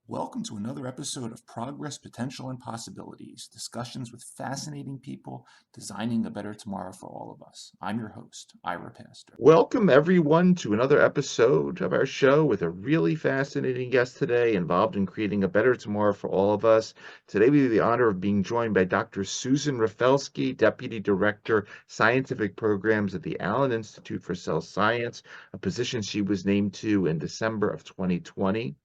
Welcome to another episode of Progress, Potential, and Possibilities, discussions with fascinating people designing a better tomorrow for all of us. I'm your host, Ira Pastor. Welcome, everyone, to another episode of our show with a really fascinating guest today involved in creating a better tomorrow for all of us. Today, we have the honor of being joined by Dr. Susanne Rafelski, Deputy Director, Scientific Programs at the Allen Institute for Cell Science, a position she was named to in December of 2020.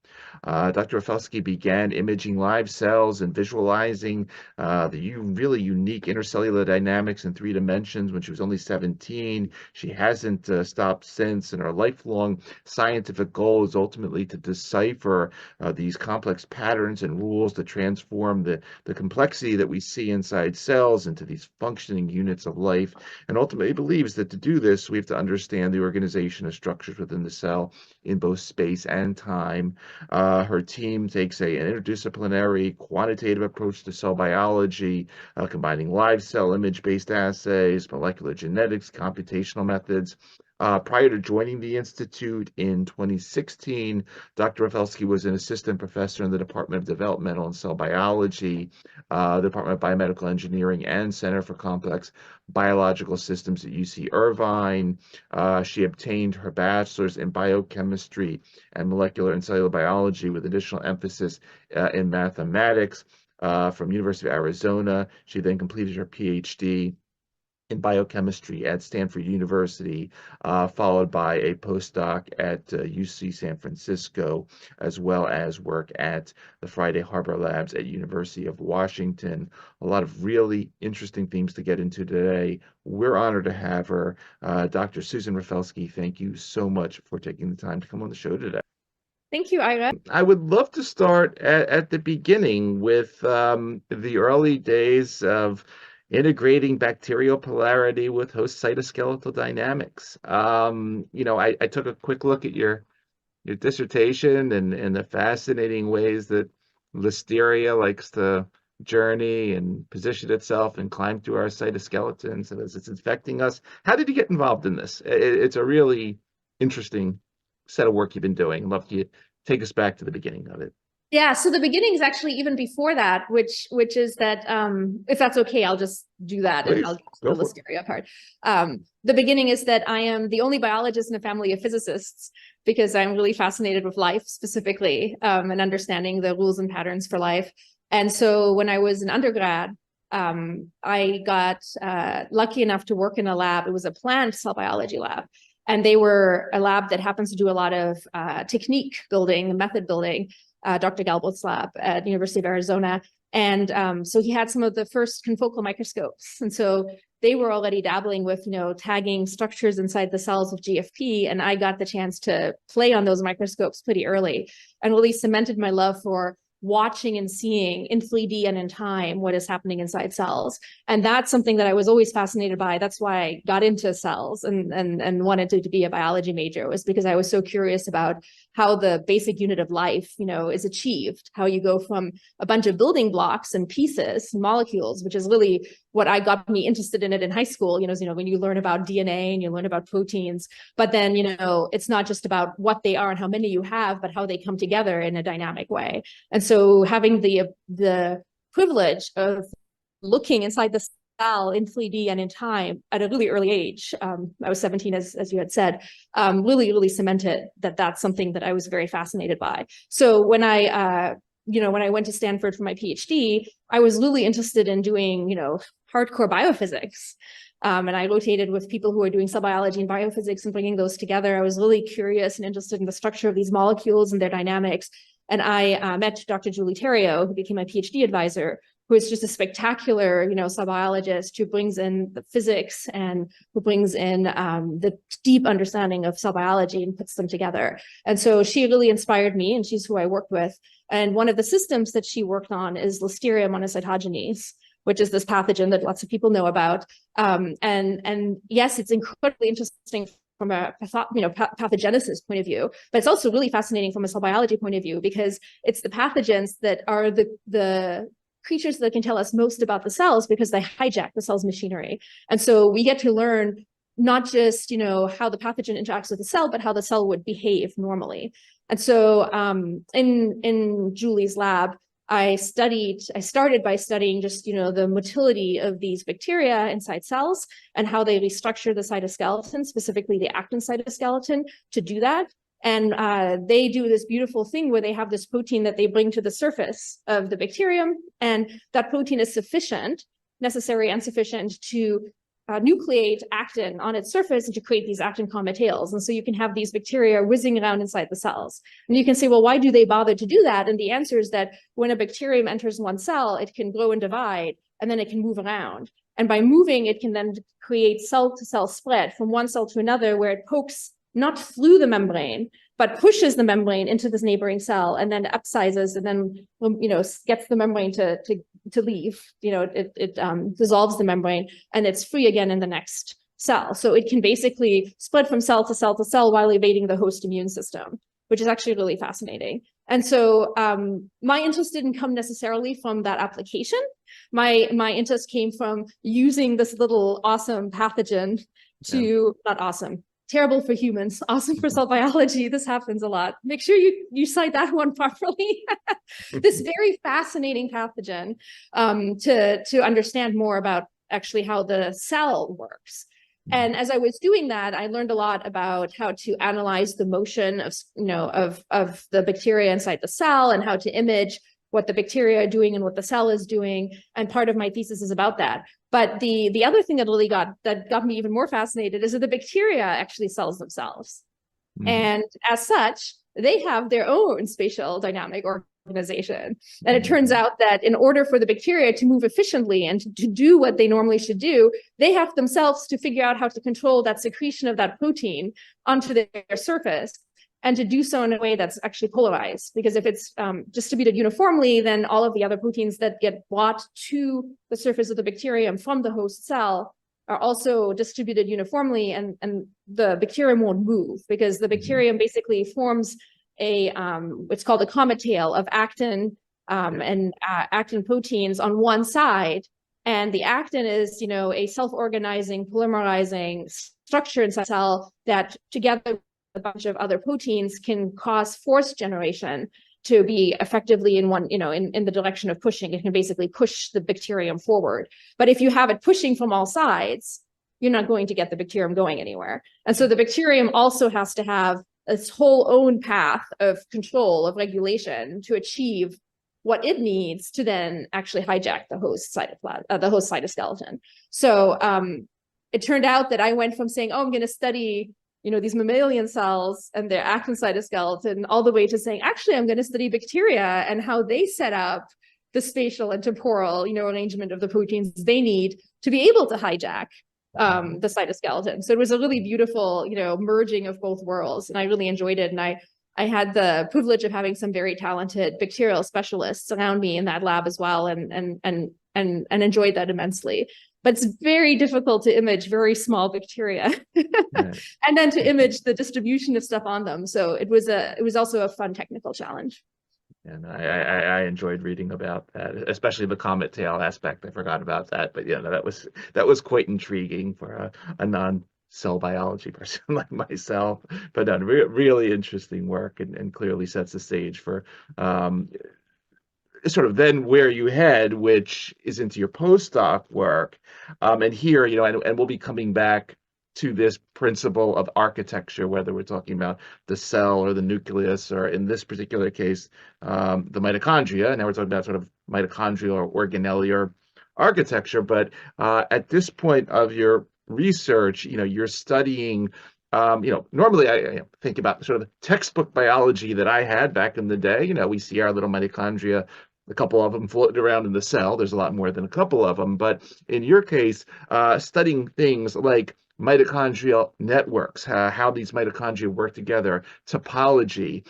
Dr. Rafelski began imaging live cells and visualizing the really unique intercellular dynamics in 3 dimensions when she was only 17. She hasn't stopped since, and her lifelong scientific goal is ultimately to decipher these complex patterns and rules that transform the complexity that we see inside cells into these functioning units of life, and ultimately believes that to do this, we have to understand the organization of structures within the cell in both space and time. Her team takes an interdisciplinary quantitative approach to cell biology, combining live cell image-based assays, molecular genetics, computational methods. Prior to joining the Institute in 2016, Dr. Rafelski was an assistant professor in the Department of Developmental and Cell Biology, the Department of Biomedical Engineering, and Center for Complex Biological Systems at UC Irvine. She obtained her bachelor's in biochemistry and molecular and cellular biology with additional emphasis in mathematics from University of Arizona. She then completed her PhD in biochemistry at Stanford University, followed by a postdoc at UC San Francisco, as well as work at the Friday Harbor Labs at University of Washington. A lot of really interesting themes to get into today. We're honored to have her. Dr. Susanne Rafelski, thank you so much for taking the time to come on the show today. Thank you, Ira. I would love to start at the beginning with the early days of integrating bacterial polarity with host cytoskeletal dynamics. I took a quick look at your dissertation and the fascinating ways that Listeria likes to journey and position itself and climb through our cytoskeletons and as it's infecting us. How did you get involved in this? It's a really interesting set of work you've been doing. I'd love to take us back to the beginning of it. Yeah, so the beginning is actually even before that, which is that, if that's okay, I'll just do that. Please, and I'll get to the Listeria part. The beginning is that I am the only biologist in a family of physicists because I'm really fascinated with life specifically, and understanding the rules and patterns for life. And so when I was an undergrad, I got lucky enough to work in a lab. It was a plant cell biology lab. And they were a lab that happens to do a lot of technique building, method building, Dr. Galbot's lab at University of Arizona. And so he had some of the first confocal microscopes. And so they were already dabbling with, tagging structures inside the cells of GFP. And I got the chance to play on those microscopes pretty early and really cemented my love for watching and seeing in 3D and in time what is happening inside cells. And that's something that I was always fascinated by. That's why I got into cells and wanted to be a biology major, was because I was so curious about how the basic unit of life, is achieved, how you go from a bunch of building blocks and pieces, molecules, which is really what I got me interested in it in high school, when you learn about DNA and you learn about proteins, but then, it's not just about what they are and how many you have, but how they come together in a dynamic way. And so having the privilege of looking inside the cell in 3D and in time at a really early age, I was 17, as you had said, really cemented that that's something that I was very fascinated by. So when I went to Stanford for my PhD, I was really interested in doing, hardcore biophysics. And I rotated with people who are doing cell biology and biophysics and bringing those together. I was really curious and interested in the structure of these molecules and their dynamics. And I met Dr. Julie Theriault, who became my PhD advisor, who is just a spectacular, cell biologist who brings in the physics and who brings in the deep understanding of cell biology and puts them together. And so she really inspired me, and she's who I work with. And one of the systems that she worked on is Listeria monocytogenes, which is this pathogen that lots of people know about. And yes, it's incredibly interesting from a pathogenesis point of view, but it's also really fascinating from a cell biology point of view, because it's the pathogens that are the creatures that can tell us most about the cells, because they hijack the cell's machinery. And so we get to learn not just how the pathogen interacts with the cell, but how the cell would behave normally. And so in Julie's lab, I started by studying just, the motility of these bacteria inside cells and how they restructure the cytoskeleton, specifically the actin cytoskeleton, to do that. And they do this beautiful thing where they have this protein that they bring to the surface of the bacterium. And that protein is necessary and sufficient to nucleate actin on its surface and to create these actin comma tails. And so you can have these bacteria whizzing around inside the cells. And you can say, well, why do they bother to do that? And the answer is that when a bacterium enters one cell, it can grow and divide, and then it can move around. And by moving, it can then create cell-to-cell spread from one cell to another, where it pokes not through the membrane, but pushes the membrane into this neighboring cell, and then upsizes, and then gets the membrane to leave. It dissolves the membrane, and it's free again in the next cell. So it can basically spread from cell to cell to cell while evading the host immune system, which is actually really fascinating. And so my interest didn't come necessarily from that application. My interest came from using this little awesome pathogen to, not awesome, terrible for humans, awesome for cell biology. This happens a lot. Make sure you cite that one properly. This very fascinating pathogen to understand more about actually how the cell works. And as I was doing that, I learned a lot about how to analyze the motion of the bacteria inside the cell, and how to image what the bacteria are doing and what the cell is doing. And part of my thesis is about that. But the other thing that really got me even more fascinated is that the bacteria actually cells themselves. And as such, they have their own spatial dynamic organization. And it turns out that in order for the bacteria to move efficiently and to do what they normally should do, they have themselves to figure out how to control that secretion of that protein onto their surface, and to do so in a way that's actually polarized. Because if it's distributed uniformly, then all of the other proteins that get brought to the surface of the bacterium from the host cell are also distributed uniformly, and the bacterium won't move, because the bacterium basically forms it's called a comma tail of actin and actin proteins on one side. And the actin is, a self-organizing, polymerizing structure inside the cell that, together a bunch of other proteins, can cause force generation to be effectively in one, in the direction of pushing. It can basically push the bacterium forward. But if you have it pushing from all sides, you're not going to get the bacterium going anywhere. And so the bacterium also has to have its whole own path of control, of regulation, to achieve what it needs to then actually hijack the host cytoskeleton. So it turned out that I went from saying, oh, I'm going to study these mammalian cells and their actin cytoskeleton, all the way to saying, actually, I'm going to study bacteria and how they set up the spatial and temporal, arrangement of the proteins they need to be able to hijack the cytoskeleton. So it was a really beautiful, merging of both worlds, and I really enjoyed it. And I had the privilege of having some very talented bacterial specialists around me in that lab as well, and enjoyed that immensely. But it's very difficult to image very small bacteria, and then to image the distribution of stuff on them. So it was also a fun technical challenge. And I enjoyed reading about that, especially the comet tail aspect. I forgot about that, but that was quite intriguing for a non-cell biology person like myself. But really interesting work, and clearly sets the stage for sort of then where you head, which is into your postdoc work. And here, and we'll be coming back to this principle of architecture, whether we're talking about the cell or the nucleus, or in this particular case, the mitochondria. Now we're talking about sort of mitochondrial or organellar architecture, but at this point of your research, you're studying, normally I think about sort of the textbook biology that I had back in the day. We see our little mitochondria, a couple of them floating around in the cell. There's a lot more than a couple of them. But in your case, studying things like mitochondrial networks, how these mitochondria work together, topology.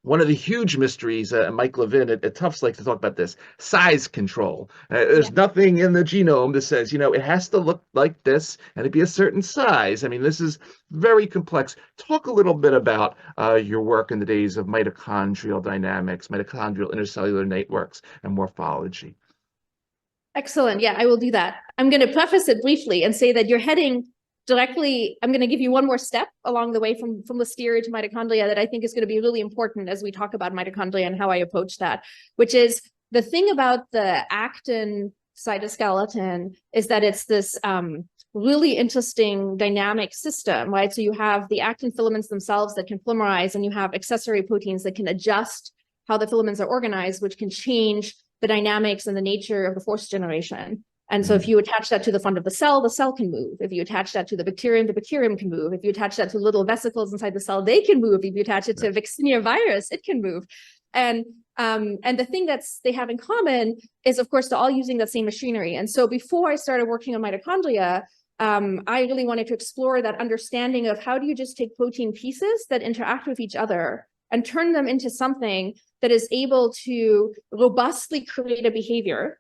One of the huge mysteries, Mike Levin at Tufts likes to talk about this, size control. There's nothing in the genome that says, it has to look like this and it be a certain size. I mean, this is very complex. Talk a little bit about your work in the days of mitochondrial dynamics, mitochondrial intercellular networks, and morphology. Excellent. Yeah, I will do that. I'm going to preface it briefly and say that you're heading directly, I'm going to give you one more step along the way from listeria to mitochondria that I think is going to be really important as we talk about mitochondria and how I approach that, which is the thing about the actin cytoskeleton is that it's this really interesting dynamic system, right? So you have the actin filaments themselves that can polymerize, and you have accessory proteins that can adjust how the filaments are organized, which can change the dynamics and the nature of the force generation. And so if you attach that to the front of the cell can move. If you attach that to the bacterium can move. If you attach that to little vesicles inside the cell, they can move. If you attach it to vaccinia virus, it can move. And the thing they have in common is, of course, they're all using that same machinery. And so before I started working on mitochondria, I really wanted to explore that understanding of how do you just take protein pieces that interact with each other and turn them into something that is able to robustly create a behavior,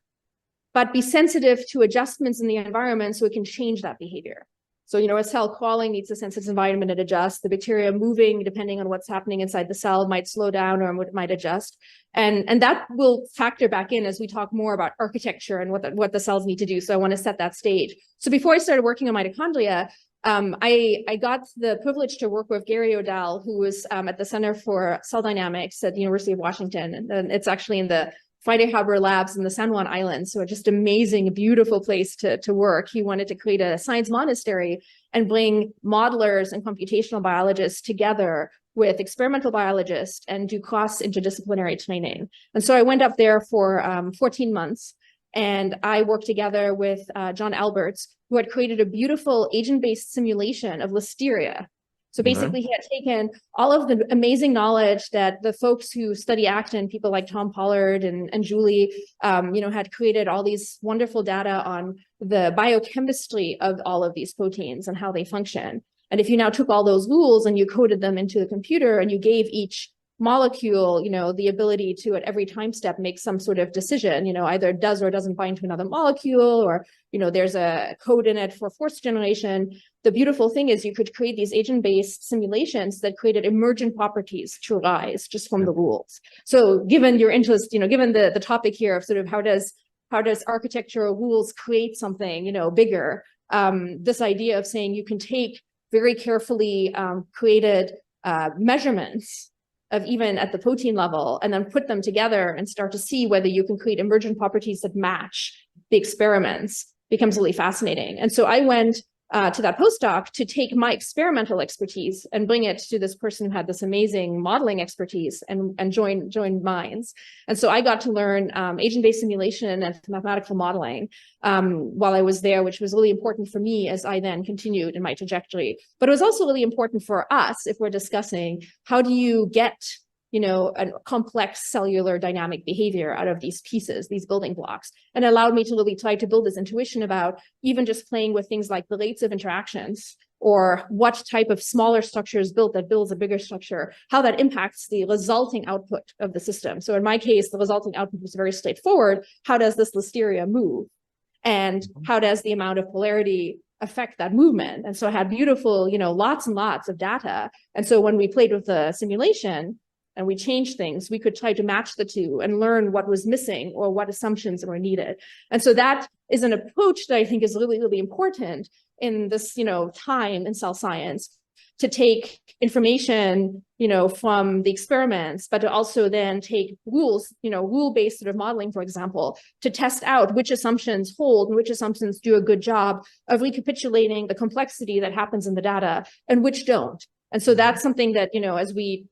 but be sensitive to adjustments in the environment so it can change that behavior. So, a cell crawling needs a sensitive environment and adjust. The bacteria moving, depending on what's happening inside the cell, might slow down or might adjust. And that will factor back in as we talk more about architecture and what the cells need to do. So I want to set that stage. So before I started working on mitochondria, I got the privilege to work with Gary Odell, who was at the Center for Cell Dynamics at the University of Washington. And it's actually in the Friday Harbor Labs in the San Juan Islands. So just amazing, beautiful place to work. He wanted to create a science monastery and bring modelers and computational biologists together with experimental biologists and do cross interdisciplinary training. And so I went up there for 14 months, and I worked together with John Alberts, who had created a beautiful agent-based simulation of listeria. So basically, he had taken all of the amazing knowledge that the folks who study actin, people like Tom Pollard and Julie, had created all these wonderful data on the biochemistry of all of these proteins and how they function. And if you now took all those rules and you coded them into the computer and you gave each molecule, the ability to at every time step make some sort of decision, either does or doesn't bind to another molecule, or, there's a code in it for force generation. The beautiful thing is you could create these agent-based simulations that created emergent properties to arise just from the rules. So given your interest, given the topic here of sort of how does architectural rules create something, bigger, this idea of saying you can take very carefully created measurements of even at the protein level, and then put them together and start to see whether you can create emergent properties that match the experiments becomes really fascinating. And so I went to that postdoc to take my experimental expertise and bring it to this person who had this amazing modeling expertise and join minds. And so I got to learn agent-based simulation and mathematical modeling while I was there, which was really important for me as I then continued in my trajectory. But it was also really important for us if we're discussing how do you get a complex cellular dynamic behavior out of these pieces, these building blocks, and it allowed me to really try to build this intuition about even just playing with things like the rates of interactions, or what type of smaller structure is built that builds a bigger structure, how that impacts the resulting output of the system. So in my case, the resulting output was very straightforward. How does this listeria move? And how does the amount of polarity affect that movement? And so I had beautiful, lots and lots of data. And so when we played with the simulation, and we changed things, we could try to match the two and learn what was missing or what assumptions were needed. And so that is an approach that I think is really, really important in this, time in cell science, to take information, from the experiments, but to also then take rules, rule-based sort of modeling, for example, to test out which assumptions hold and which assumptions do a good job of recapitulating the complexity that happens in the data and which don't. And so that's something that, as we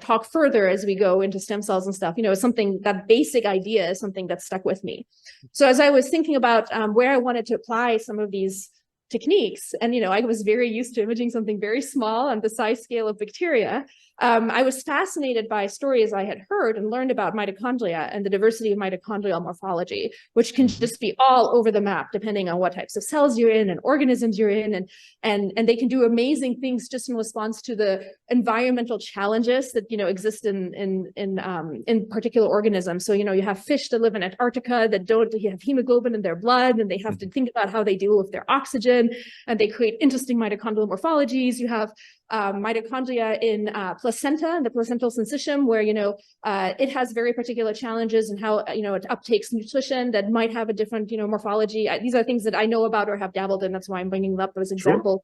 talk further as we go into stem cells and stuff, something, that basic idea is something that stuck with me. So as I was thinking about where I wanted to apply some of these techniques, and I was very used to imaging something very small on the size scale of bacteria, I was fascinated by stories I had heard and learned about mitochondria and the diversity of mitochondrial morphology, which can just be all over the map depending on what types of cells you're in and organisms you're in, and they can do amazing things just in response to the environmental challenges that exist in particular organisms. So you have fish that live in Antarctica that don't have hemoglobin in their blood, and they have to think about how they deal with their oxygen, and they create interesting mitochondrial morphologies. You have mitochondria in placenta, in the placental syncytium, where it has very particular challenges in how it uptakes nutrition that might have a different morphology. These are things that I know about or have dabbled in. That's why I'm bringing them up as examples.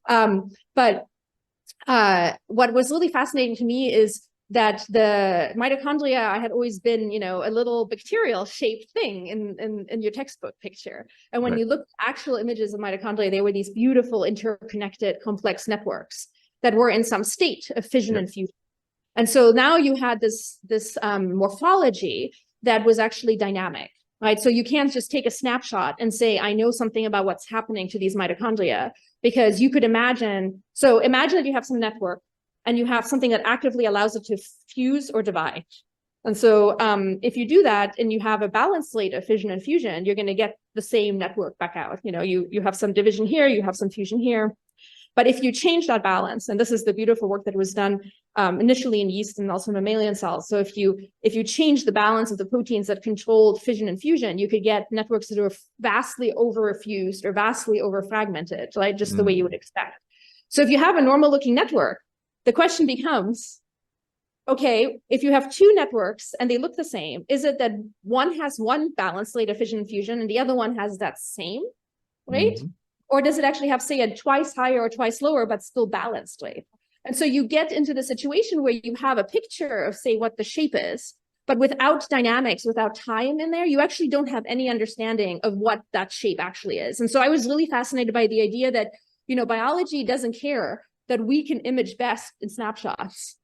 But what was really fascinating to me is that the mitochondria had always been, a little bacterial shaped thing in your textbook picture. And when you look at actual images of mitochondria, they were these beautiful, interconnected, complex networks that were in some state of fission and fusion. And so now you had this morphology that was actually dynamic, right? So you can't just take a snapshot and say, I know something about what's happening to these mitochondria, because you could imagine that you have some network and you have something that actively allows it to fuse or divide. And so if you do that and you have a balanced slate of fission and fusion, you're going to get the same network back out. You have some division here, you have some fusion here. But if you change that balance, and this is the beautiful work that was done initially in yeast and also mammalian cells. So if you change the balance of the proteins that controlled fission and fusion, you could get networks that are vastly over-fused or vastly over-fragmented, right? Just the way you would expect. So if you have a normal-looking network, the question becomes, okay, if you have two networks and they look the same, is it that one has one balanced slate of fission and fusion and the other one has that same, right? Or does it actually have, say, a twice higher or twice lower, but still balanced weight? And so you get into the situation where you have a picture of, say, what the shape is, but without dynamics, without time in there, you actually don't have any understanding of what that shape actually is. And so I was really fascinated by the idea that, biology doesn't care that we can image best in snapshots.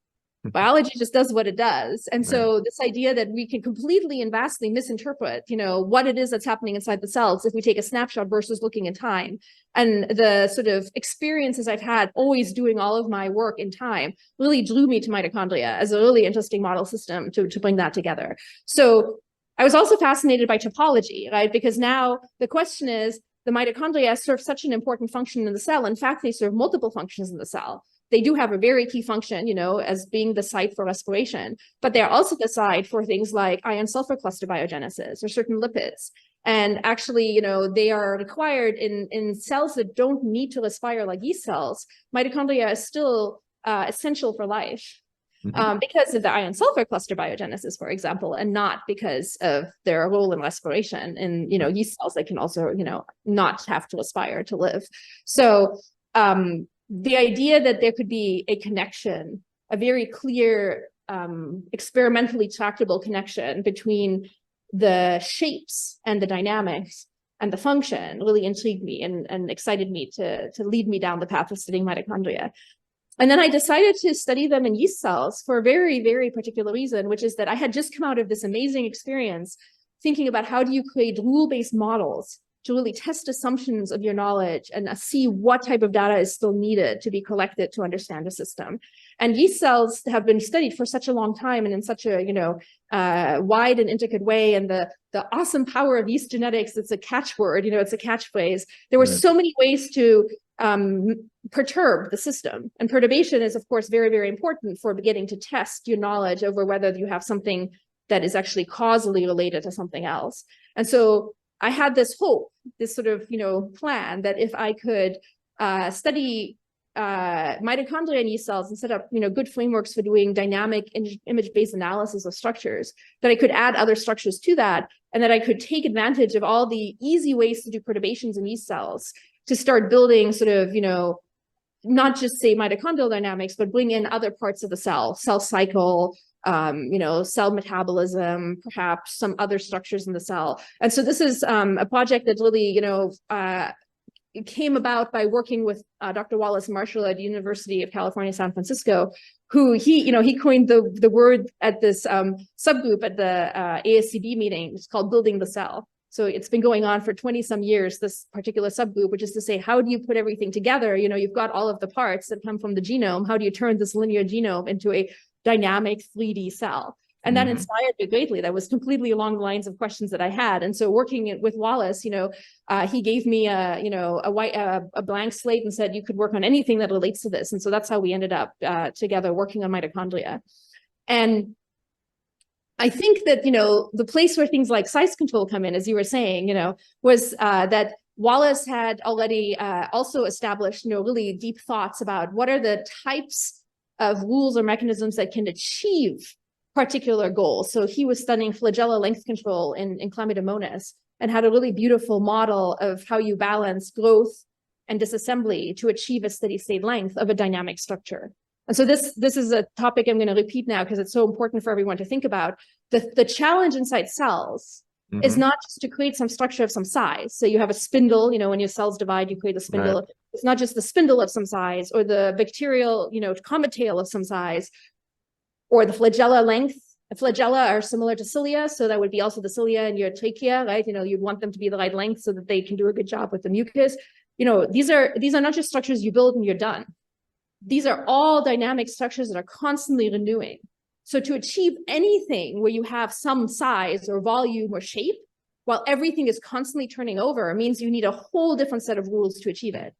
Biology just does what it does. And so this idea that we can completely and vastly misinterpret, what it is that's happening inside the cells if we take a snapshot versus looking in time. And the sort of experiences I've had always doing all of my work in time really drew me to mitochondria as a really interesting model system to bring that together. So I was also fascinated by topology, right? Because now the question is, the mitochondria serve such an important function in the cell. In fact, they serve multiple functions in the cell. They do have a very key function, as being the site for respiration, but they're also the site for things like iron sulfur cluster biogenesis or certain lipids. And actually, they are required in cells that don't need to respire like yeast cells. Mitochondria is still essential for life because of the iron sulfur cluster biogenesis, for example, and not because of their role in respiration. In yeast cells, they can also not have to respire to live. So the idea that there could be a connection, a very clear, experimentally tractable connection between the shapes and the dynamics and the function really intrigued me and excited me to lead me down the path of studying mitochondria. And then I decided to study them in yeast cells for a very, very particular reason, which is that I had just come out of this amazing experience thinking about how do you create rule-based models to really test assumptions of your knowledge and see what type of data is still needed to be collected to understand the system. And yeast cells have been studied for such a long time and in such a wide and intricate way. And the awesome power of yeast genetics, it's a catchword, it's a catchphrase. There were so many ways to perturb the system. And perturbation is, of course, very, very important for beginning to test your knowledge over whether you have something that is actually causally related to something else. And so I had this hope, this sort of, plan that if I could study mitochondria in yeast cells and set up, good frameworks for doing dynamic image-based analysis of structures, that I could add other structures to that, and that I could take advantage of all the easy ways to do perturbations in yeast cells to start building sort of, not just say mitochondrial dynamics, but bring in other parts of the cell cycle, cell metabolism, perhaps some other structures in the cell. And so this is a project that really, came about by working with Dr. Wallace Marshall at the University of California, San Francisco, who he coined the word at this subgroup at the ASCB meeting. It's called building the cell. So it's been going on for 20 some years, this particular subgroup, which is to say, how do you put everything together? You've got all of the parts that come from the genome. How do you turn this linear genome into a dynamic 3D cell? And that inspired me greatly. That was completely along the lines of questions that I had. And so working with Wallace, he gave me a blank slate and said, you could work on anything that relates to this. And so that's how we ended up together working on mitochondria. And I think that, the place where things like size control come in, as you were saying, was that Wallace had already also established, really deep thoughts about what are the types of rules or mechanisms that can achieve particular goals. So he was studying flagella length control in Chlamydomonas and had a really beautiful model of how you balance growth and disassembly to achieve a steady state length of a dynamic structure. And so this is a topic I'm going to repeat now because it's so important for everyone to think about. The challenge inside cells is not just to create some structure of some size. So you have a spindle, when your cells divide, you create a spindle. Right. It's not just the spindle of some size or the bacterial, comet tail of some size, or the flagella length. The flagella are similar to cilia, so that would be also the cilia in your trachea, right? You'd want them to be the right length so that they can do a good job with the mucus. These are not just structures you build and you're done. These are all dynamic structures that are constantly renewing. So to achieve anything where you have some size or volume or shape, while everything is constantly turning over, means you need a whole different set of rules to achieve it.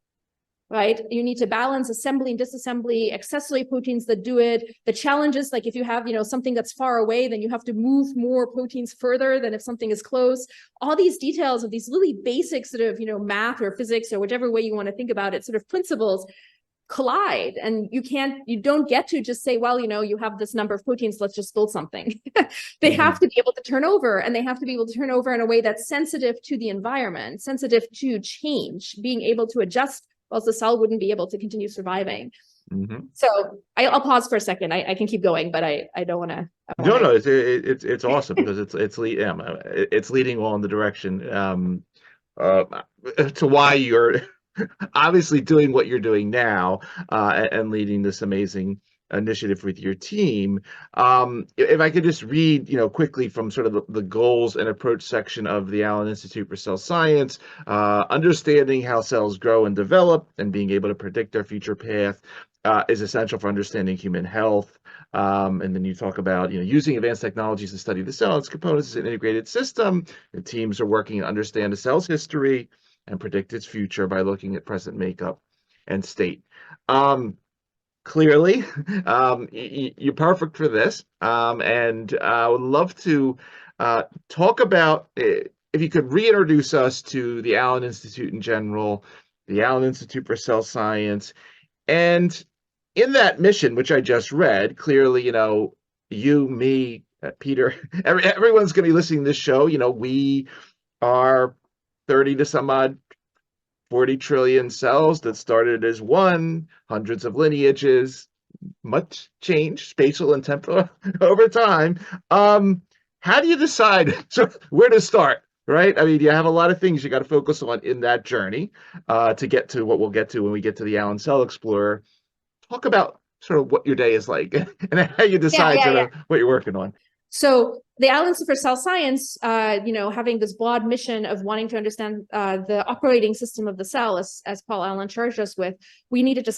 Right? You need to balance assembly and disassembly, accessory proteins that do it. The challenges, like if you have, something that's far away, then you have to move more proteins further than if something is close. All these details of these really basic sort of, math or physics or whichever way you want to think about it, sort of principles collide. And you don't get to just say, well, you have this number of proteins, let's just build something. They have to be able to turn over, and they have to be able to turn over in a way that's sensitive to the environment, sensitive to change, being able to adjust, or else the cell wouldn't be able to continue surviving. So I'll pause for a second. I can keep going, but I don't want to. No, it's awesome because it's leading all in the direction to why you're obviously doing what you're doing now and leading this amazing initiative with your team. If I could just read, quickly from sort of the goals and approach section of the Allen Institute for Cell Science, understanding how cells grow and develop and being able to predict their future path is essential for understanding human health. And then you talk about, using advanced technologies to study the cell and its components as an integrated system. The teams are working to understand the cell's history and predict its future by looking at present makeup and state. Clearly, you're perfect for this. And I would love to talk about, if you could reintroduce us to the Allen Institute in general, the Allen Institute for Cell Science. And in that mission, which I just read, clearly, you, me, Peter, everyone's going to be listening to this show. We are 30 to some odd 40 trillion cells that started as one, hundreds of lineages, much change, spatial and temporal over time. How do you decide where to start, right? I mean, you have a lot of things you got to focus on in that journey to get to what we'll get to when we get to the Allen Cell Explorer. Talk about sort of what your day is like and how you decide what you're working on. So the Allen Institute for Cell Science, having this broad mission of wanting to understand the operating system of the cell, as Paul Allen charged us with, we needed to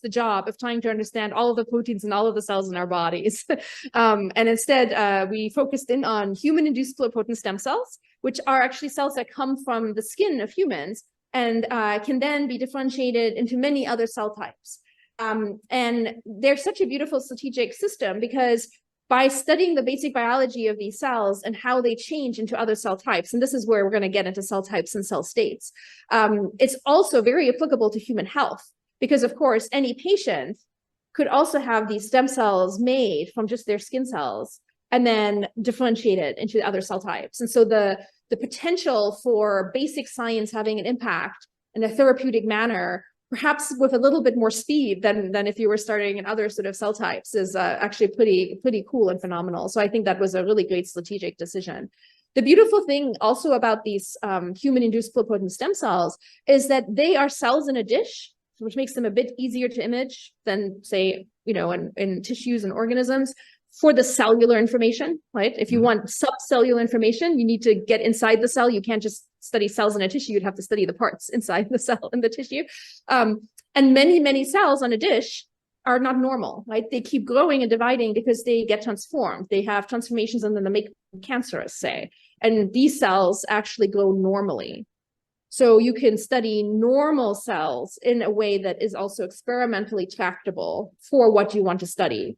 the job of trying to understand all of the proteins and all of the cells in our bodies. And instead, we focused in on human-induced pluripotent stem cells, which are actually cells that come from the skin of humans and can then be differentiated into many other cell types. And they're such a beautiful strategic system because by studying the basic biology of these cells and how they change into other cell types, and this is where we're going to get into cell types and cell states, it's also very applicable to human health because, of course, any patient could also have these stem cells made from just their skin cells and then differentiated into other cell types. And so the potential for basic science having an impact in a therapeutic manner, perhaps with a little bit more speed than if you were starting in other sort of cell types, is actually pretty cool and phenomenal. So I think that was a really great strategic decision. The beautiful thing also about these human-induced pluripotent stem cells is that they are cells in a dish, which makes them a bit easier to image than, say, in tissues and organisms for the cellular information, right? If you want subcellular information, you need to get inside the cell. You can't just study cells in a tissue. You'd have to study the parts inside the cell in the tissue. And many, many cells on a dish are not normal, right? They keep growing and dividing because they get transformed. They have transformations and then they make cancerous, say. And these cells actually grow normally. So you can study normal cells in a way that is also experimentally tractable for what you want to study.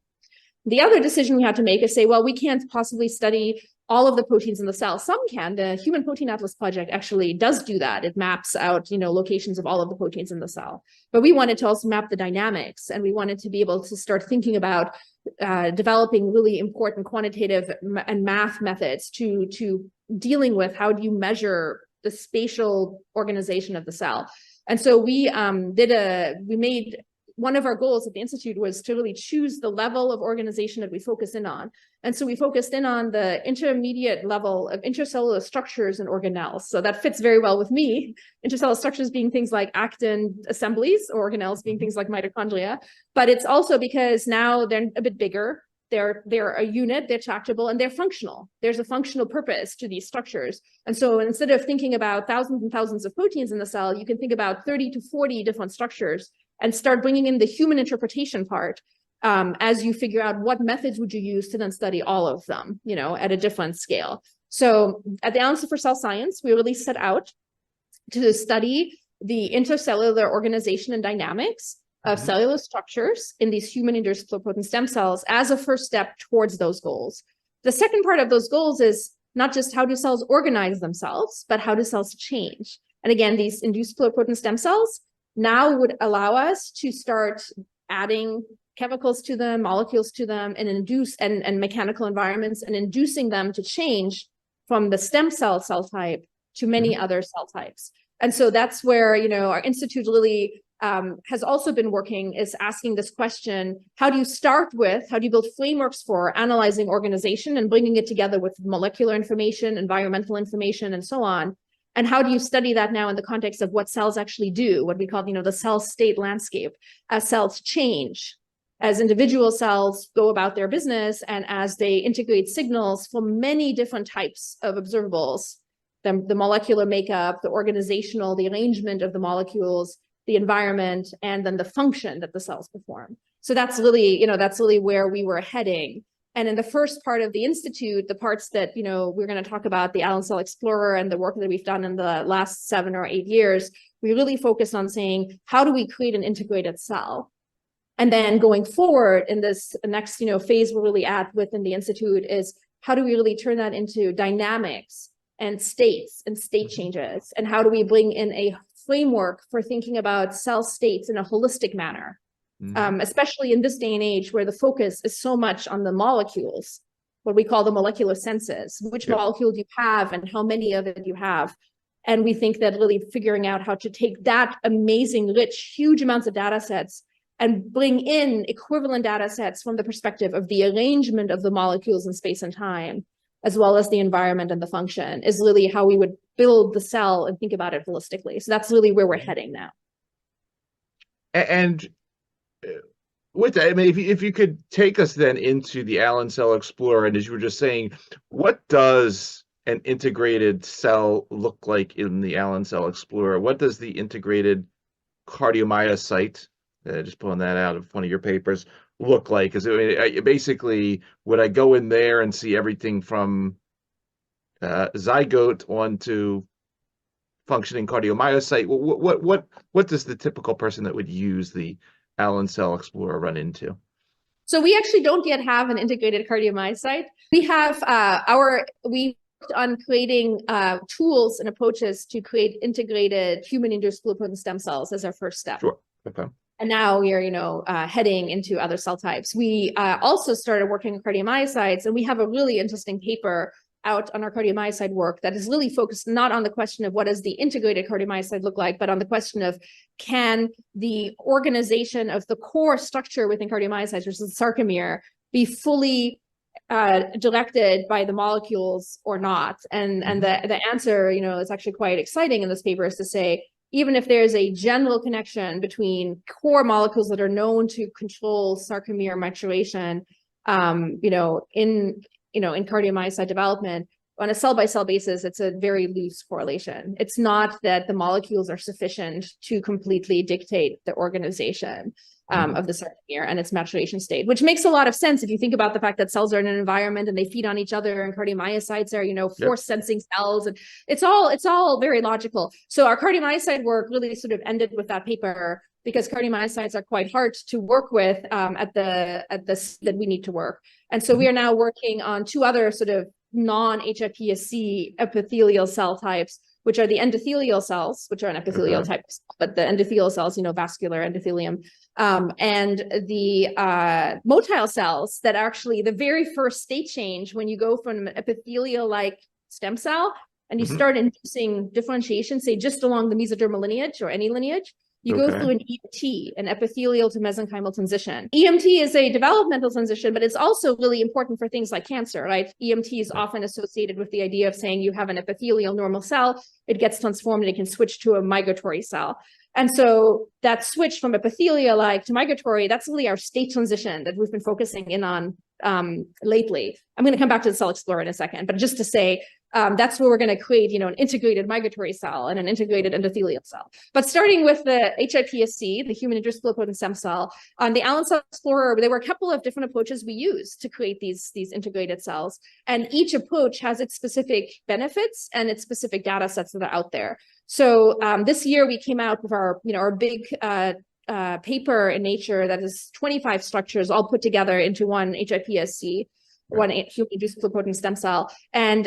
The other decision we had to make is say, well, we can't possibly study all of the proteins in the cell. Some can. The Human Protein Atlas project actually does do that. It maps out, locations of all of the proteins in the cell. But we wanted to also map the dynamics, and we wanted to be able to start thinking about developing really important quantitative and math methods to dealing with how do you measure the spatial organization of the cell. And so we made one of our goals at the Institute was to really choose the level of organization that we focus in on. And so we focused in on the intermediate level of intracellular structures and organelles. So that fits very well with me. Intracellular structures being things like actin assemblies, or organelles being things like mitochondria. But it's also because now they're a bit bigger. They're a unit, they're tractable, and they're functional. There's a functional purpose to these structures. And so instead of thinking about thousands and thousands of proteins in the cell, you can think about 30 to 40 different structures and start bringing in the human interpretation part as you figure out what methods would you use to then study all of them, at a different scale. So at the Alliance for Cell Science, we really set out to study the intercellular organization and dynamics of cellular structures in these human-induced pluripotent stem cells as a first step towards those goals. The second part of those goals is not just how do cells organize themselves, but how do cells change? And again, these induced pluripotent stem cells now would allow us to start adding chemicals to them, molecules to them, and induce and mechanical environments, and inducing them to change from the stem cell type to many other cell types. And so that's where, our institute really has also been working, is asking this question: how do you build frameworks for analyzing organization and bringing it together with molecular information, environmental information, and so on? And how do you study that now in the context of what cells actually do, what we call, the cell state landscape, as cells change, as individual cells go about their business, and as they integrate signals from many different types of observables, the molecular makeup, the organizational, the arrangement of the molecules, the environment, and then the function that the cells perform. So that's really where we were heading. And in the first part of the Institute, the parts that, we're going to talk about, the Allen Cell Explorer and the work that we've done in the last 7 or 8 years, we really focused on saying, how do we create an integrated cell? And then going forward in this next, phase we're really at within the Institute is, how do we really turn that into dynamics and states and state changes? And how do we bring in a framework for thinking about cell states in a holistic manner? Especially in this day and age where the focus is so much on the molecules, what we call the molecular senses, which molecule you have and how many of it you have. And we think that really figuring out how to take that amazing, rich, huge amounts of data sets and bring in equivalent data sets from the perspective of the arrangement of the molecules in space and time, as well as the environment and the function, is really how we would build the cell and think about it holistically. So that's really where we're heading now. And with that, I mean, if you could take us then into the Allen Cell Explorer, and as you were just saying, what does an integrated cell look like in the Allen Cell Explorer? What does the integrated cardiomyocyte, just pulling that out of one of your papers, look like? Because basically, would I go in there and see everything from zygote onto functioning cardiomyocyte? What does the typical person that would use the Allen Cell Explorer run into? So we actually don't yet have an integrated cardiomyocyte. We have we worked on creating tools and approaches to create integrated human-induced pluripotent stem cells as our first step. Sure. Okay. And now we are, heading into other cell types. We also started working on cardiomyocytes, and we have a really interesting paper out on our cardiomyocyte work that is really focused not on the question of what does the integrated cardiomyocyte look like, but on the question of, can the organization of the core structure within cardiomyocytes, which is the sarcomere, be fully directed by the molecules or not? And the answer, is actually quite exciting in this paper, is to say, even if there's a general connection between core molecules that are known to control sarcomere maturation, in cardiomyocyte development, on a cell-by-cell basis, it's a very loose correlation. It's not that the molecules are sufficient to completely dictate the organization of the sarcomere and its maturation state, which makes a lot of sense if you think about the fact that cells are in an environment and they feed on each other, and cardiomyocytes are, force-sensing cells, and it's all very logical. So our cardiomyocyte work really sort of ended with that paper, because cardiomyocytes are quite hard to work with at the that we need to work. And so we are now working on two other sort of non-HIPSC epithelial cell types, which are the endothelial cells, which are an epithelial type, but the endothelial cells, vascular endothelium, and the motile cells that are actually the very first state change when you go from an epithelial-like stem cell and you start inducing differentiation, say just along the mesodermal lineage or any lineage. You go through an EMT, an epithelial to mesenchymal transition. EMT is a developmental transition, but it's also really important for things like cancer, right? EMT is often associated with the idea of saying you have an epithelial normal cell, it gets transformed and it can switch to a migratory cell. And so that switch from epithelial-like to migratory, that's really our state transition that we've been focusing in on lately. I'm going to come back to the Cell Explorer in a second, but just to say, that's where we're going to create, an integrated migratory cell and an integrated endothelial cell. But starting with the HIPSC, the human intracellular stem cell, on the Allen Cell Explorer, there were a couple of different approaches we used to create these integrated cells. And each approach has its specific benefits and its specific data sets that are out there. So this year we came out with our big paper in Nature that is 25 structures all put together into one HIPSC, one human-induced pluripotent stem cell. And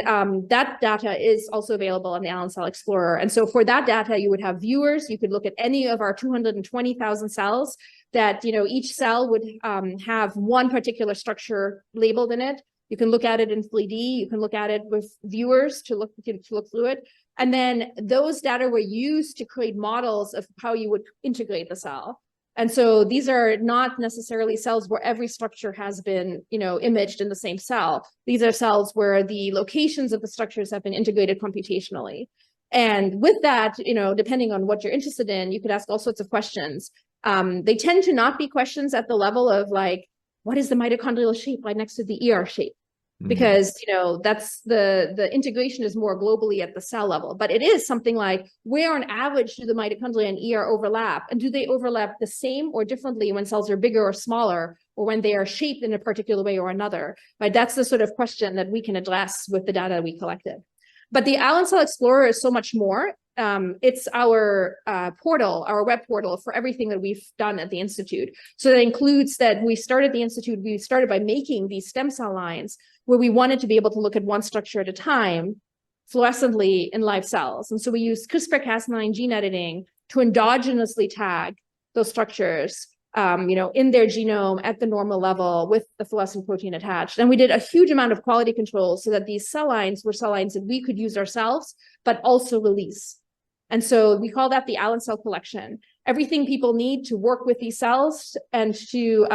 that data is also available on the Allen Cell Explorer. And so for that data, you would have viewers. You could look at any of our 220,000 cells that, each cell would have one particular structure labeled in it. You can look at it in 3D. You can look at it with viewers to look through it. And then those data were used to create models of how you would integrate the cell. And so these are not necessarily cells where every structure has been, imaged in the same cell. These are cells where the locations of the structures have been integrated computationally. And with that, depending on what you're interested in, you could ask all sorts of questions. They tend to not be questions at the level of like, what is the mitochondrial shape right next to the ER shape? Because, that's the integration is more globally at the cell level, but it is something like, where on average do the mitochondria and ER overlap? And do they overlap the same or differently when cells are bigger or smaller, or when they are shaped in a particular way or another? Right? That's the sort of question that we can address with the data we collected. But the Allen Cell Explorer is so much more. It's our portal, our web portal for everything that we've done at the Institute. So that includes that we started the Institute, we started by making these stem cell lines where we wanted to be able to look at one structure at a time fluorescently in live cells. And so we used CRISPR-Cas9 gene editing to endogenously tag those structures, in their genome at the normal level with the fluorescent protein attached. And we did a huge amount of quality control so that these cell lines were cell lines that we could use ourselves, but also release. And so we call that the Allen Cell Collection. Everything people need to work with these cells and to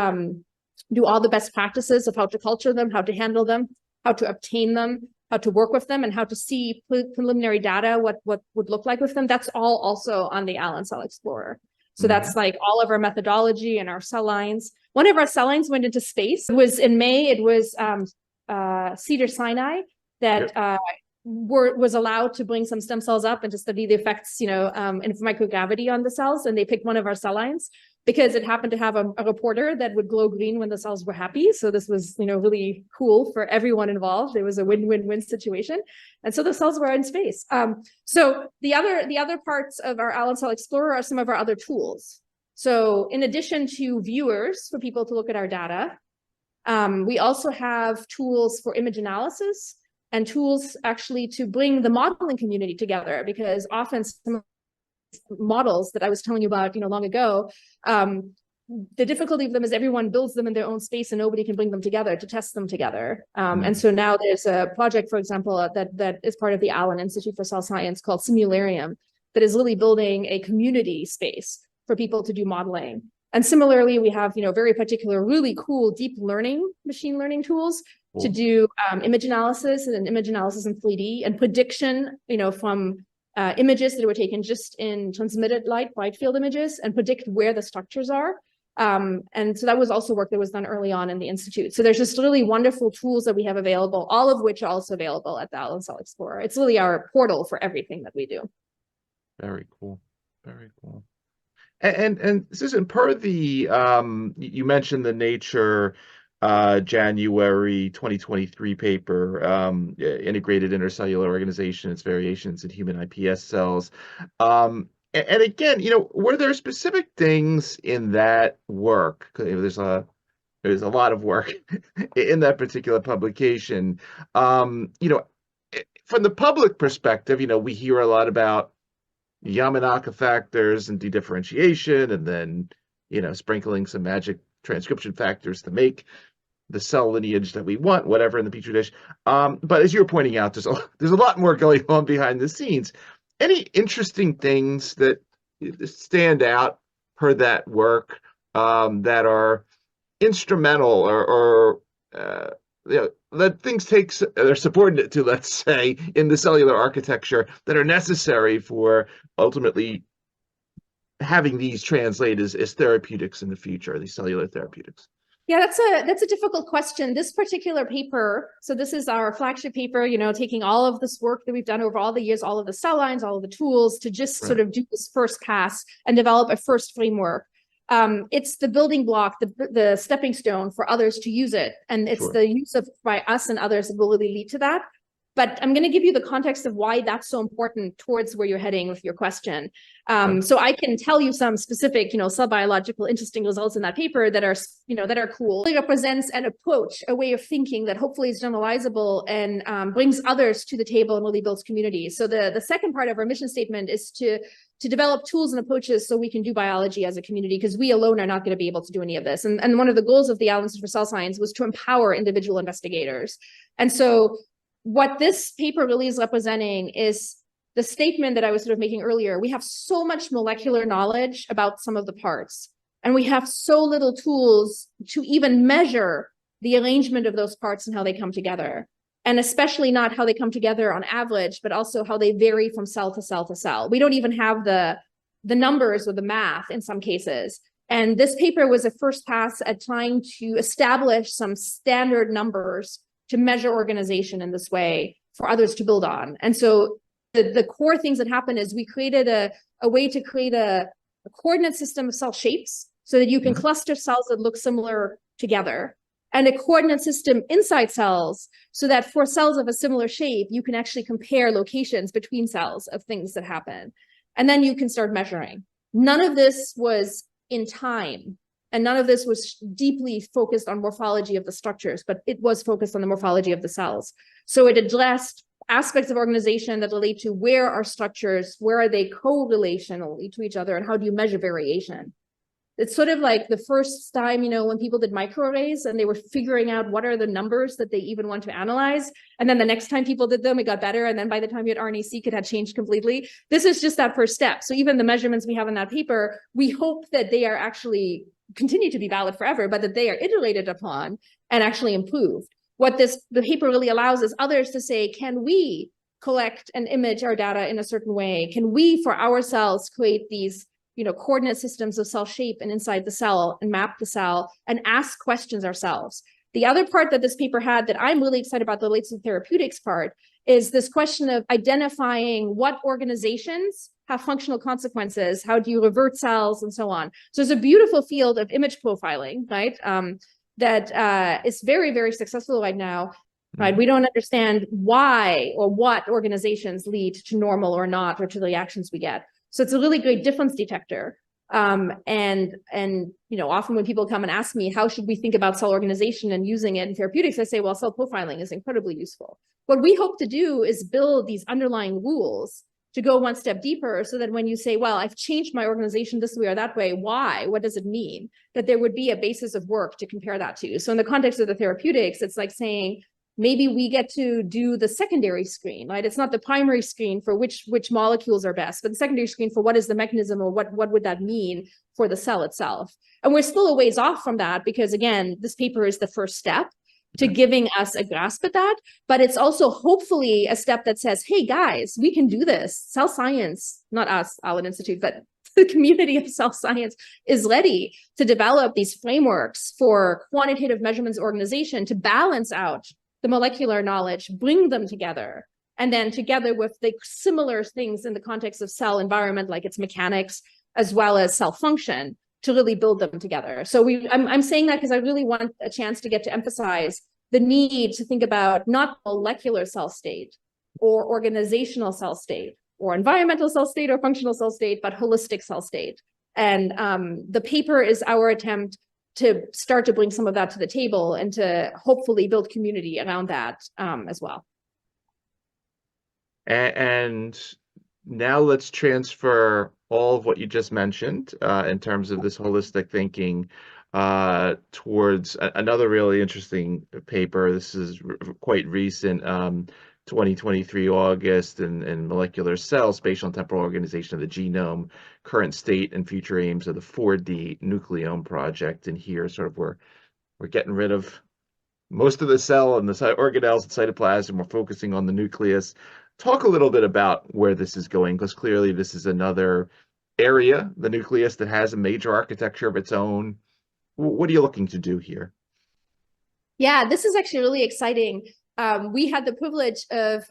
do all the best practices of how to culture them, how to handle them, how to obtain them, how to work with them, and how to see preliminary data, what would look like with them. That's all also on the Allen Cell Explorer. So that's like all of our methodology and our cell lines. One of our cell lines went into space. It was in May. It was Cedars-Sinai that was allowed to bring some stem cells up and to study the effects, in microgravity on the cells. And they picked one of our cell lines because it happened to have a reporter that would glow green when the cells were happy. So this was, really cool for everyone involved. It was a win-win-win situation. And so the cells were in space. So the other parts of our Allen Cell Explorer are some of our other tools. So in addition to viewers for people to look at our data, we also have tools for image analysis and tools actually to bring the modeling community together, because often some models that I was telling you about, long ago, the difficulty of them is everyone builds them in their own space and nobody can bring them together to test them together. And so now there's a project, for example, that is part of the Allen Institute for Cell Science called Simularium that is really building a community space for people to do modeling. And similarly, we have, very particular, really cool deep learning, machine learning tools to do image analysis and image analysis in 3D and prediction, from images that were taken just in transmitted light, bright field images, and predict where the structures are. And so that was also work that was done early on in the Institute. So there's just really wonderful tools that we have available, all of which are also available at the Allen Cell Explorer. It's really our portal for everything that we do. Very cool. Very cool. And Susan, per the you mentioned the Nature January 2023 paper, Integrated Intercellular Organization, its variations in human iPS cells. And again, were there specific things in that work? There's a lot of work in that particular publication. From the public perspective, we hear a lot about Yamanaka factors and dedifferentiation, and then, sprinkling some magic transcription factors to make the cell lineage that we want, whatever, in the petri dish. But as you're pointing out, there's a lot more going on behind the scenes. Any interesting things that stand out per that work that are instrumental or that things they're subordinate to, let's say, in the cellular architecture that are necessary for ultimately having these translate as therapeutics in the future, these cellular therapeutics? Yeah, that's a difficult question. This particular paper, so this is our flagship paper, taking all of this work that we've done over all the years, all of the cell lines, all of the tools, to just sort of do this first pass and develop a first framework. It's the building block, the stepping stone for others to use it. And it's the use of by us and others that will really lead to that. But I'm going to give you the context of why that's so important towards where you're heading with your question. So I can tell you some specific, cell biological interesting results in that paper that are, that are cool. It represents an approach, a way of thinking that hopefully is generalizable and brings others to the table and really builds communities. So the second part of our mission statement is to develop tools and approaches so we can do biology as a community, because we alone are not going to be able to do any of this. And one of the goals of the Allen Center for Cell Science was to empower individual investigators. And so what this paper really is representing is the statement that I was sort of making earlier. We have so much molecular knowledge about some of the parts, and we have so little tools to even measure the arrangement of those parts and how they come together. And especially not how they come together on average, but also how they vary from cell to cell to cell. We don't even have the numbers or the math in some cases. And this paper was a first pass at trying to establish some standard numbers to measure organization in this way for others to build on. And so the core things that happen is we created a way to create a coordinate system of cell shapes so that you can cluster cells that look similar together, and a coordinate system inside cells so that for cells of a similar shape, you can actually compare locations between cells of things that happen. And then you can start measuring. None of this was in time. And none of this was deeply focused on morphology of the structures, but it was focused on the morphology of the cells. So it addressed aspects of organization that relate to where are structures, where are they co-relationally to each other, and how do you measure variation? It's sort of like the first time, when people did microarrays and they were figuring out what are the numbers that they even want to analyze. And then the next time people did them, it got better. And then by the time you had RNA-seq, it had changed completely. This is just that first step. So even the measurements we have in that paper, we hope that they are actually continue to be valid forever, but that they are iterated upon and actually improved. What the paper really allows is others to say, can we collect and image our data in a certain way? Can we, for ourselves, create these coordinate systems of cell shape and inside the cell and map the cell and ask questions ourselves? The other part that this paper had that I'm really excited about, the relates to the therapeutics part, is this question of identifying what organizations have functional consequences, how do you revert cells, and so on. So there's a beautiful field of image profiling, right, that is very, very successful right now. Right, we don't understand why or what organizations lead to normal or not, or to the reactions we get. So it's a really great difference detector. And often when people come and ask me, how should we think about cell organization and using it in therapeutics, I say, well, cell profiling is incredibly useful. What we hope to do is build these underlying rules to go one step deeper, so that when you say, well, I've changed my organization this way or that way, why? What does it mean? That there would be a basis of work to compare that to. So in the context of the therapeutics, it's like saying, maybe we get to do the secondary screen, right? It's not the primary screen for which molecules are best, but the secondary screen for what is the mechanism, or what would that mean for the cell itself. And we're still a ways off from that, because again, this paper is the first step. to giving us a grasp at that. But it's also hopefully a step that says, hey guys, we can do this. Cell science, not us, Allen Institute, but the community of cell science is ready to develop these frameworks for quantitative measurements organization to balance out the molecular knowledge, bring them together, and then together with the similar things in the context of cell environment, like its mechanics, as well as cell function, to really build them together. So I'm saying that because I really want a chance to get to emphasize the need to think about not molecular cell state or organizational cell state or environmental cell state or functional cell state, but holistic cell state. And the paper is our attempt to start to bring some of that to the table and to hopefully build community around that as well. And now let's transfer all of what you just mentioned in terms of this holistic thinking towards another really interesting paper. This is quite recent, 2023 August, in Molecular Cell, Spatial and Temporal Organization of the Genome, Current State and Future Aims of the 4D Nucleome Project. And here sort of we're getting rid of most of the cell and the organelles and cytoplasm. We're focusing on the nucleus. Talk a little bit about where this is going, because clearly this is another area, the nucleus, that has a major architecture of its own. What are you looking to do here? Yeah, this is actually really exciting. We had the privilege of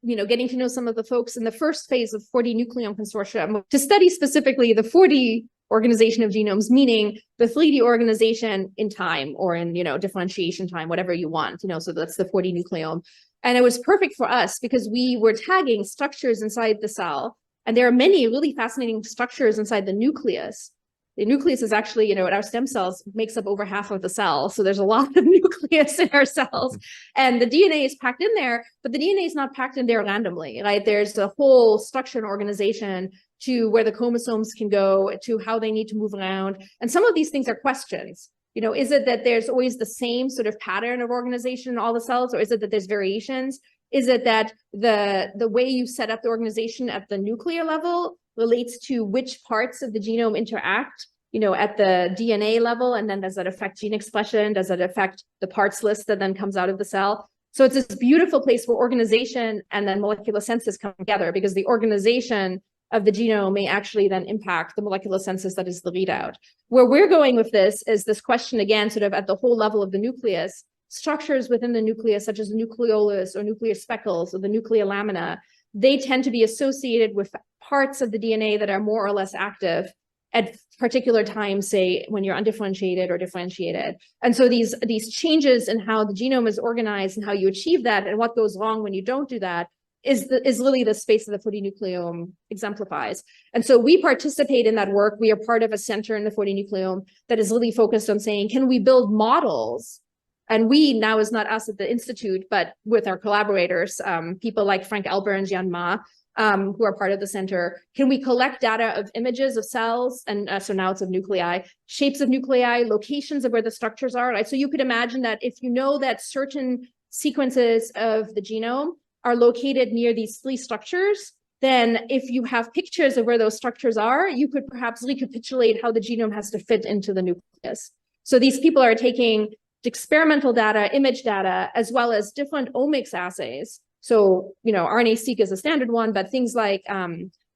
getting to know some of the folks in the first phase of 4D Nucleome Consortium to study specifically the 4D organization of genomes, meaning the 3D organization in time or in differentiation time, whatever you want. So that's the 4D nucleome. And it was perfect for us because we were tagging structures inside the cell. And there are many really fascinating structures inside the nucleus. The nucleus is actually, our stem cells makes up over half of the cell. So there's a lot of nucleus in our cells. And the DNA is packed in there, but the DNA is not packed in there randomly, right? There's a whole structure and organization to where the chromosomes can go, to how they need to move around. And some of these things are questions. Is it that there's always the same sort of pattern of organization in all the cells, or is it that there's variations? Is it that the way you set up the organization at the nuclear level relates to which parts of the genome interact, at the DNA level, and then does that affect gene expression? Does that affect the parts list that then comes out of the cell? So it's this beautiful place where organization and then molecular senses come together, because the organization of the genome may actually then impact the molecular census that is the readout. Where we're going with this is this question, again, sort of at the whole level of the nucleus, structures within the nucleus, such as the nucleolus or nuclear speckles or the nuclear lamina, they tend to be associated with parts of the DNA that are more or less active at particular times, say when you're undifferentiated or differentiated. And so these changes in how the genome is organized and how you achieve that and what goes wrong when you don't do that is really the space that the 4D nucleome exemplifies. And so we participate in that work. We are part of a center in the 4D nucleome that is really focused on saying, can we build models? And we now is not us at the Institute, but with our collaborators, people like Frank Elber and Jian Ma, who are part of the center. Can we collect data of images of cells? And so now it's of nuclei, shapes of nuclei, locations of where the structures are, right? So you could imagine that if you know that certain sequences of the genome are located near these 3 structures, then if you have pictures of where those structures are, you could perhaps recapitulate how the genome has to fit into the nucleus. So these people are taking experimental data, image data, as well as different omics assays. So, RNA-seq is a standard one, but things like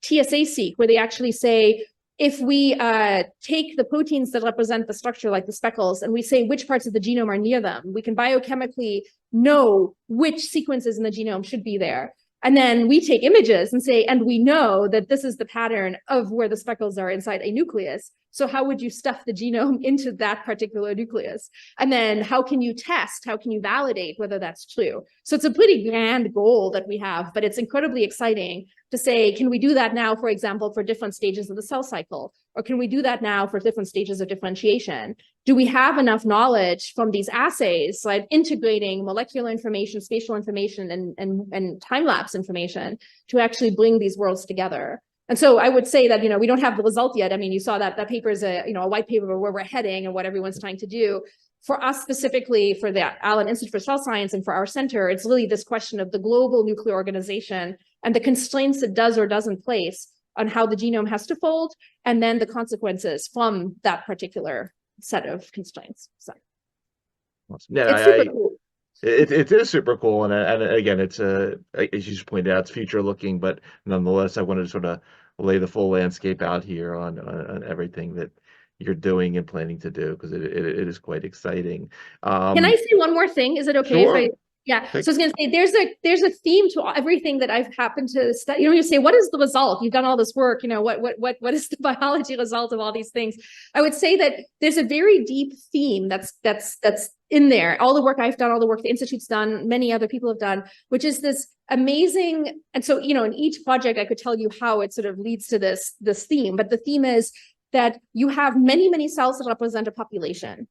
TSA-seq, where they actually say, if we take the proteins that represent the structure, like the speckles, and we say which parts of the genome are near them, we can biochemically know which sequences in the genome should be there. And then we take images and say, and we know that this is the pattern of where the speckles are inside a nucleus. So how would you stuff the genome into that particular nucleus? And then how can you test? How can you validate whether that's true? So it's a pretty grand goal that we have, but it's incredibly exciting to say, can we do that now, for example, for different stages of the cell cycle? Or can we do that now for different stages of differentiation? Do we have enough knowledge from these assays, like integrating molecular information, spatial information, and time-lapse information to actually bring these worlds together? And so I would say that, we don't have the result yet. I mean, you saw that paper is a white paper of where we're heading and what everyone's trying to do. For us specifically, for the Allen Institute for Cell Science and for our center, it's really this question of the global nuclear organization and the constraints it does or doesn't place on how the genome has to fold, and then the consequences from that particular set of constraints. So. Awesome. Yeah, It's super cool. it is super cool, and again, it's as you just pointed out, it's future looking, but nonetheless, I wanted to sort of lay the full landscape out here on everything that you're doing and planning to do, because it is quite exciting. Can I say one more thing? Is it okay if Sure. I? Yeah. Take- So I was going to say there's a theme to everything that I've happened to study. You say, what is the result? You've done all this work. What is the biology result of all these things? I would say that there's a very deep theme that's in there. All the work I've done, all the work the Institute's done, many other people have done, which is this amazing. And so, in each project, I could tell you how it sort of leads to this theme. But the theme is that you have many, many cells that represent a population.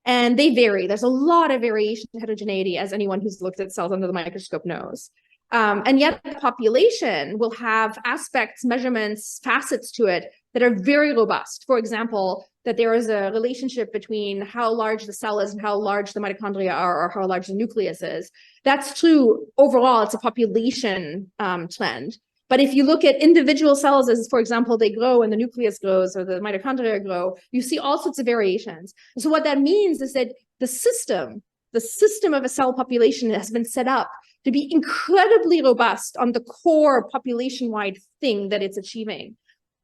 And they vary. There's a lot of variation and heterogeneity, as anyone who's looked at cells under the microscope knows. And yet the population will have aspects, measurements, facets to it that are very robust. For example, that there is a relationship between how large the cell is and how large the mitochondria are, or how large the nucleus is. That's true overall. It's a population trend. But if you look at individual cells, as for example, they grow and the nucleus grows or the mitochondria grow, you see all sorts of variations. So what that means is that the system of a cell population has been set up to be incredibly robust on the core population-wide thing that it's achieving,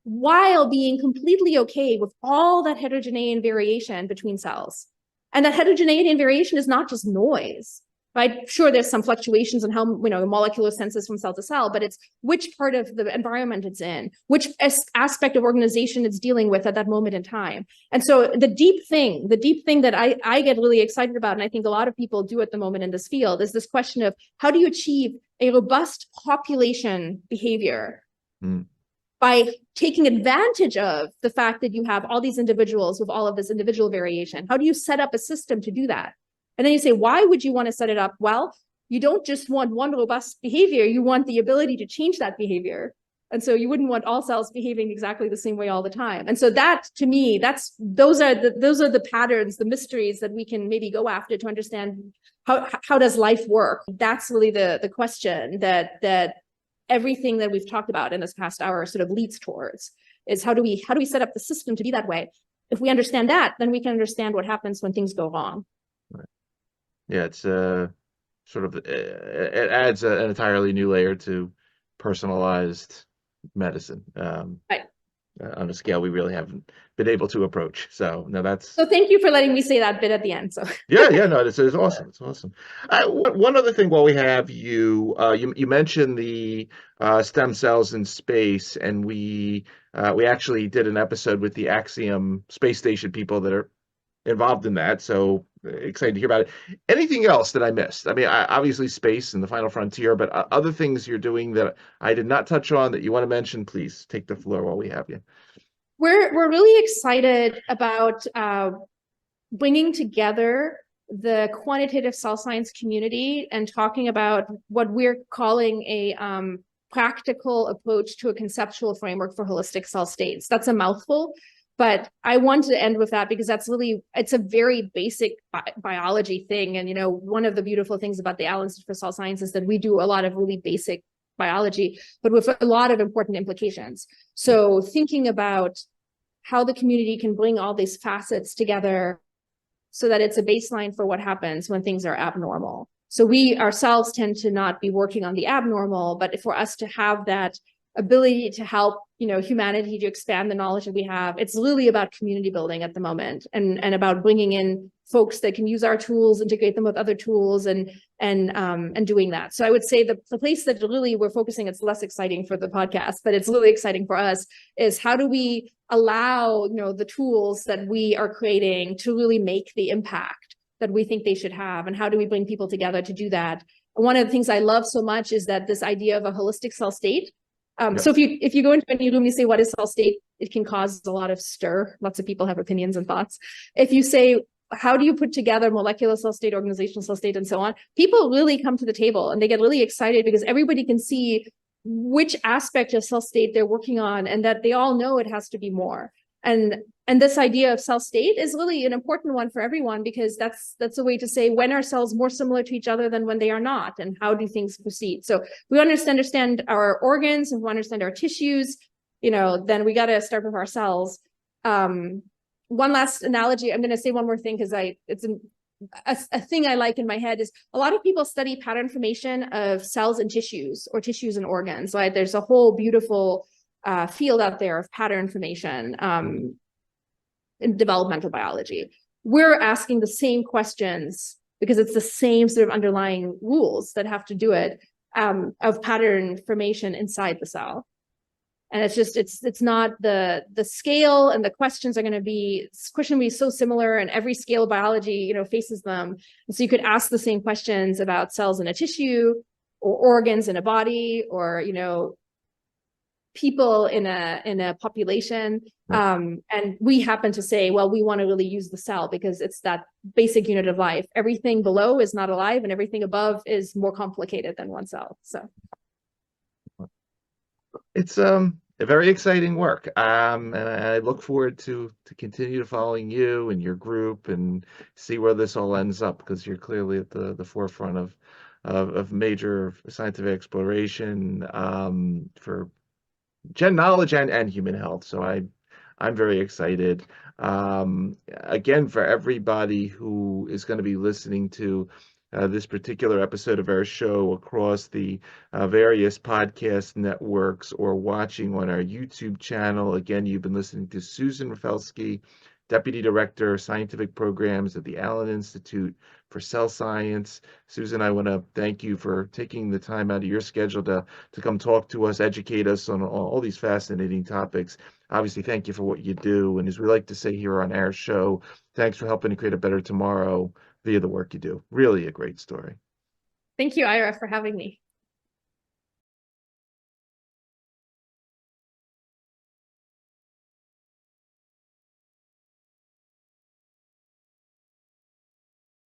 while being completely okay with all that heterogeneity and variation between cells. And that heterogeneity and variation is not just noise. Right? Sure, there's some fluctuations in how, the molecular senses from cell to cell, but it's which part of the environment it's in, which aspect of organization it's dealing with at that moment in time. And so the deep thing that I get really excited about, and I think a lot of people do at the moment in this field, is this question of how do you achieve a robust population behavior by taking advantage of the fact that you have all these individuals with all of this individual variation? How do you set up a system to do that? And then you say, why would you want to set it up? Well, you don't just want one robust behavior, you want the ability to change that behavior. And so you wouldn't want all cells behaving exactly the same way all the time. And so that, to me, those are the patterns, the mysteries that we can maybe go after to understand how does life work? That's really the question that everything that we've talked about in this past hour sort of leads towards, is how do we set up the system to be that way? If we understand that, then we can understand what happens when things go wrong. Right. Yeah, it's sort of it adds an entirely new layer to personalized medicine. Right. On a scale we really haven't been able to approach. So no, that's. So thank you for letting me say that bit at the end. So yeah, no, it's awesome. It's awesome. One other thing while we have you, you mentioned the stem cells in space, and we actually did an episode with the Axiom space station people that are involved in that. So excited to hear about it. Anything else that I missed? I mean, obviously space and the final frontier, but other things you're doing that I did not touch on that you want to mention, please take the floor while we have you. We're really excited about bringing together the quantitative cell science community and talking about what we're calling a practical approach to a conceptual framework for holistic cell states. That's a mouthful, but I wanted to end with that because it's a very basic biology thing. And, one of the beautiful things about the Allen Institute for Cell Science is that we do a lot of really basic biology, but with a lot of important implications. So thinking about how the community can bring all these facets together so that it's a baseline for what happens when things are abnormal. So we ourselves tend to not be working on the abnormal, but for us to have that ability to help, humanity to expand the knowledge that we have, it's really about community building at the moment, and about bringing in folks that can use our tools, integrate them with other tools, and doing that. So I would say the place that really we're focusing, it's less exciting for the podcast, but it's really exciting for us, is how do we allow, the tools that we are creating to really make the impact that we think they should have, and how do we bring people together to do that? And one of the things I love so much is that this idea of a holistic cell state. So if you go into any room, you say, what is cell state? It can cause a lot of stir. Lots of people have opinions and thoughts. If you say, how do you put together molecular cell state, organizational cell state, and so on, people really come to the table and they get really excited because everybody can see which aspect of cell state they're working on, and that they all know it has to be more. And this idea of cell state is really an important one for everyone, because that's a way to say, when are cells more similar to each other than when they are not, and how do things proceed? So we want to understand our organs, and we want to understand our tissues, then we got to start with our cells. One last analogy. I'm going to say one more thing because a thing I like in my head is a lot of people study pattern formation of cells and tissues or tissues and organs. Right? There's a whole beautiful field out there of pattern formation in developmental biology. We're asking the same questions because it's the same sort of underlying rules that have to do it of pattern formation inside the cell. And it's just, it's not the scale, and the questions are going to be so similar, and every scale of biology, faces them. And so you could ask the same questions about cells in a tissue or organs in a body, or, people in a population. And we happen to say, well, we want to really use the cell because it's that basic unit of life. Everything below is not alive, and everything above is more complicated than one cell. So it's a very exciting work, and I look forward to continue following you and your group and see where this all ends up, because you're clearly at the forefront of major scientific exploration for gen knowledge and human health. So I'm very excited. Again, for everybody who is going to be listening to this particular episode of our show across the various podcast networks or watching on our YouTube channel, again, you've been listening to Susanne Rafelski, Deputy Director, Scientific Programs at the Allen Institute for Cell Science. Susan, I want to thank you for taking the time out of your schedule to come talk to us, educate us on all these fascinating topics. Obviously, thank you for what you do. And as we like to say here on our show, thanks for helping to create a better tomorrow via the work you do. Really a great story. Thank you, Ira, for having me.